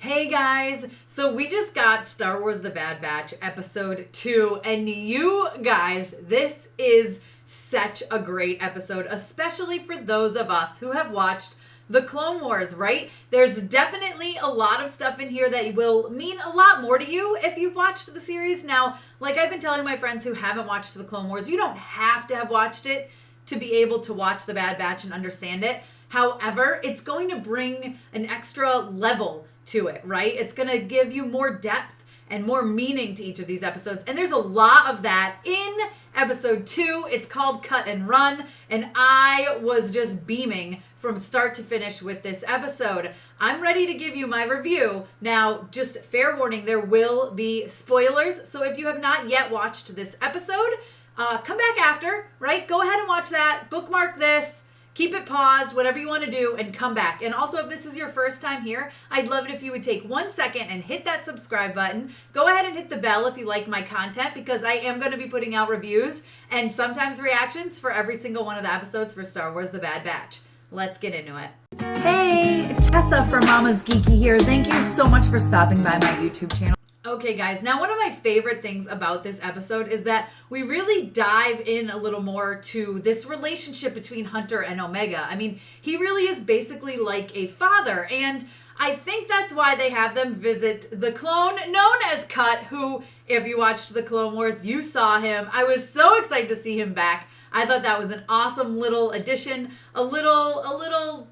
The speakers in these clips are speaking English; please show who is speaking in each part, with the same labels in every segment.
Speaker 1: Hey guys, so we just got Star Wars The Bad Batch episode 2, and you guys, this is such a great episode, especially for those of us who have watched the Clone Wars, right? There's definitely a lot of stuff in here that will mean a lot more to you if you've watched the series. Now, like I've been telling my friends who haven't watched the Clone Wars, you don't have to have watched it to be able to watch The Bad Batch and understand it. However, it's going to bring an extra level to it, right? It's going to give you more depth and more meaning to each of these episodes. And there's a lot of that in episode 2. It's called Cut and Run. And I was just beaming from start to finish with this episode. I'm ready to give you my review. Now, just fair warning, there will be spoilers. So if you have not yet watched this episode, come back after, right? Go ahead and watch that. Bookmark this. Keep it paused, whatever you want to do, and come back. And also, if this is your first time here, I'd love it if you would take 1 second and hit that subscribe button. Go ahead and hit the bell if you like my content, because I am going to be putting out reviews and sometimes reactions for every single one of the episodes for Star Wars The Bad Batch. Let's get into it. Hey, Tessa from Mama's Geeky here. Thank you so much for stopping by my YouTube channel. Okay, guys, now one of my favorite things about this episode is that we really dive in a little more to this relationship between Hunter and Omega. I mean, he really is basically like a father, and I think that's why they have them visit the clone known as Cut, who, if you watched the Clone Wars, you saw him. I was so excited to see him back. I thought that was an awesome little addition, a little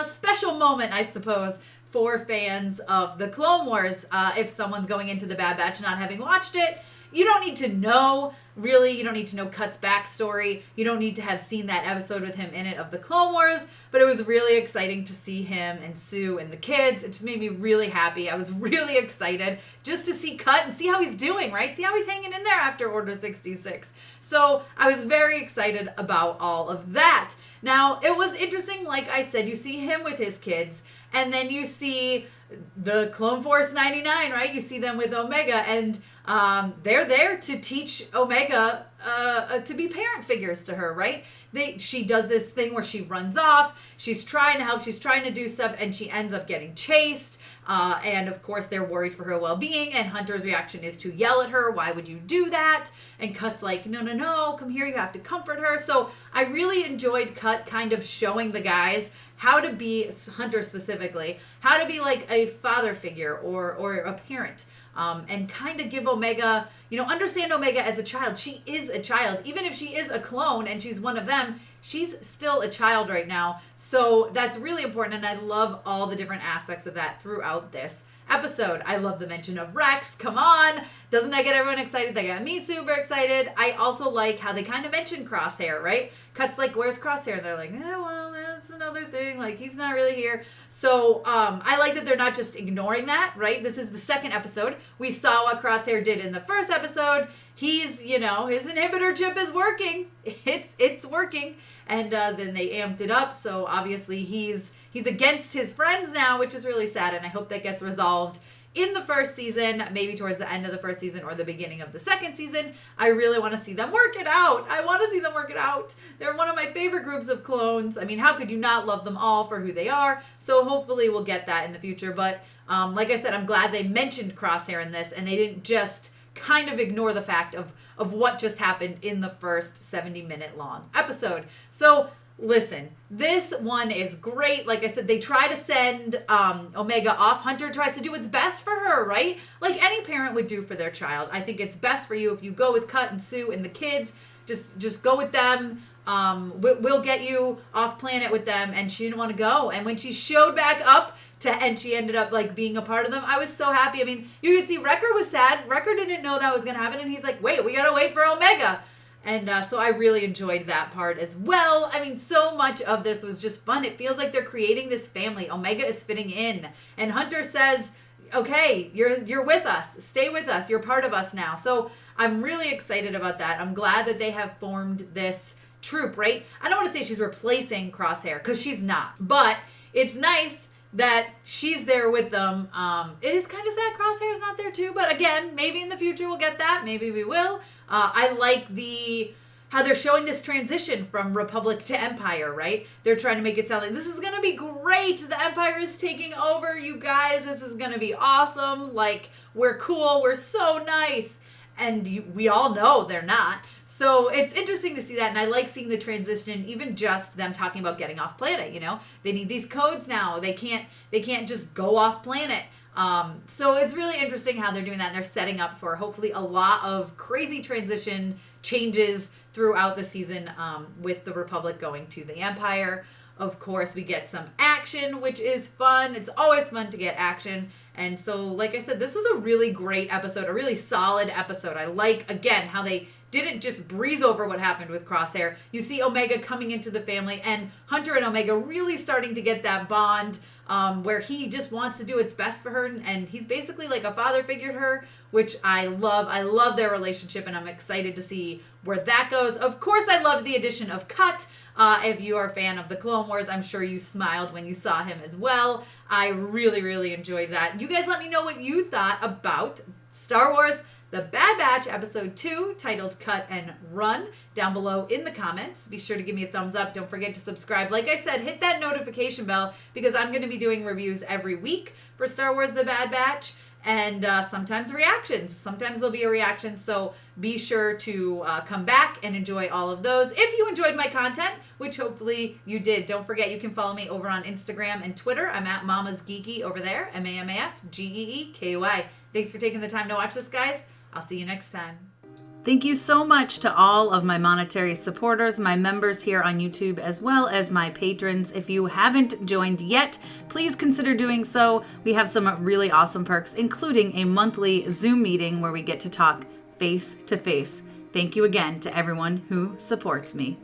Speaker 1: special moment, I suppose, for fans of the Clone Wars. If someone's going into the Bad Batch not having watched it, you don't need to know, really, you don't need to know Cut's backstory. You don't need to have seen that episode with him in it of the Clone Wars, but it was really exciting to see him and Sue and the kids. It just made me really happy. I was really excited just to see Cut and see how he's doing, right? See how he's hanging in there after Order 66. So I was very excited about all of that. Now, it was interesting, like I said, you see him with his kids, and then you see the Clone Force 99, right? You see them with Omega, and they're there to teach Omega to be parent figures to her, right? She does this thing where she runs off, she's trying to help, she's trying to do stuff, and she ends up getting chased. And of course they're worried for her well-being, and Hunter's reaction is to yell at her, why would you do that? And Cut's like, no, come here, you have to comfort her. So I really enjoyed Cut kind of showing the guys how to be, Hunter specifically, how to be like a father figure or a parent. And kind of give Omega, understand Omega as a child. She is a child. Even if she is a clone and she's one of them, she's still a child right now. So that's really important, and I love all the different aspects of that throughout this episode. I love the mention of Rex. Come on. Doesn't that get everyone excited? They got me super excited. I also like how they kind of mention Crosshair, right? Cut's like, where's Crosshair? And they're like, well, that's another thing. Like, he's not really here. So I like that they're not just ignoring that, right? This is the second episode. We saw what Crosshair did in the first episode. He's, his inhibitor chip is working. It's working. And then they amped it up. So obviously he's against his friends now, which is really sad. And I hope that gets resolved in the first season, maybe towards the end of the first season or the beginning of the second season. I really want to see them work it out. I want to see them work it out. They're one of my favorite groups of clones. I mean, how could you not love them all for who they are? So hopefully we'll get that in the future. But like I said, I'm glad they mentioned Crosshair in this, and they didn't just kind of ignore the fact of what just happened in the first 70-minute long episode. So listen, this one is great. Like I said, they try to send Omega off. Hunter tries to do what's best for her, right? Like any parent would do for their child. I think it's best for you if you go with Cut and Sue and the kids. Just go with them. We'll get you off planet with them. And she didn't want to go. And when she showed back up and she ended up like being a part of them, I was so happy. I mean, you could see Wrecker was sad. Wrecker didn't know that was going to happen. And he's like, wait, we got to wait for Omega. And so I really enjoyed that part as well. I mean, so much of this was just fun. It feels like they're creating this family. Omega is fitting in. And Hunter says, okay, you're with us. Stay with us. You're part of us now. So I'm really excited about that. I'm glad that they have formed this troop, right? I don't want to say she's replacing Crosshair, because she's not. But it's nice that she's there with them. It is kind of sad Crosshair's not there too, but again, maybe in the future we'll get that. Maybe we will. I like how they're showing this transition from Republic to Empire, right? They're trying to make it sound like this is going to be great. The Empire is taking over, you guys. This is going to be awesome. Like, we're cool. We're so nice. And we all know they're not. So it's interesting to see that. And I like seeing the transition, even just them talking about getting off planet, you know? They need these codes now. They can't just go off planet. So it's really interesting how they're doing that. And they're setting up for hopefully a lot of crazy transition changes throughout the season with the Republic going to the Empire. Of course, we get some action, which is fun. It's always fun to get action. And so, like I said, this was a really great episode, a really solid episode. I like, again, how they didn't just breeze over what happened with Crosshair. You see Omega coming into the family and Hunter and Omega really starting to get that bond where he just wants to do what's best for her. And he's basically like a father figure to her, which I love. I love their relationship, and I'm excited to see where that goes. Of course, I loved the addition of Cut. If you are a fan of the Clone Wars, I'm sure you smiled when you saw him as well. I really, really enjoyed that. You guys let me know what you thought about Star Wars The Bad Batch Episode 2, titled Cut and Run, down below in the comments. Be sure to give me a thumbs up. Don't forget to subscribe. Like I said, hit that notification bell because I'm going to be doing reviews every week for Star Wars The Bad Batch. And sometimes reactions. Sometimes there'll be a reaction. So be sure to come back and enjoy all of those. If you enjoyed my content, which hopefully you did, don't forget you can follow me over on Instagram and Twitter. I'm at Mama's Geeky over there. MAMASGEEKY. Thanks for taking the time to watch this, guys. I'll see you next time. Thank you so much to all of my monetary supporters, my members here on YouTube, as well as my patrons. If you haven't joined yet, please consider doing so. We have some really awesome perks, including a monthly Zoom meeting where we get to talk face to face. Thank you again to everyone who supports me.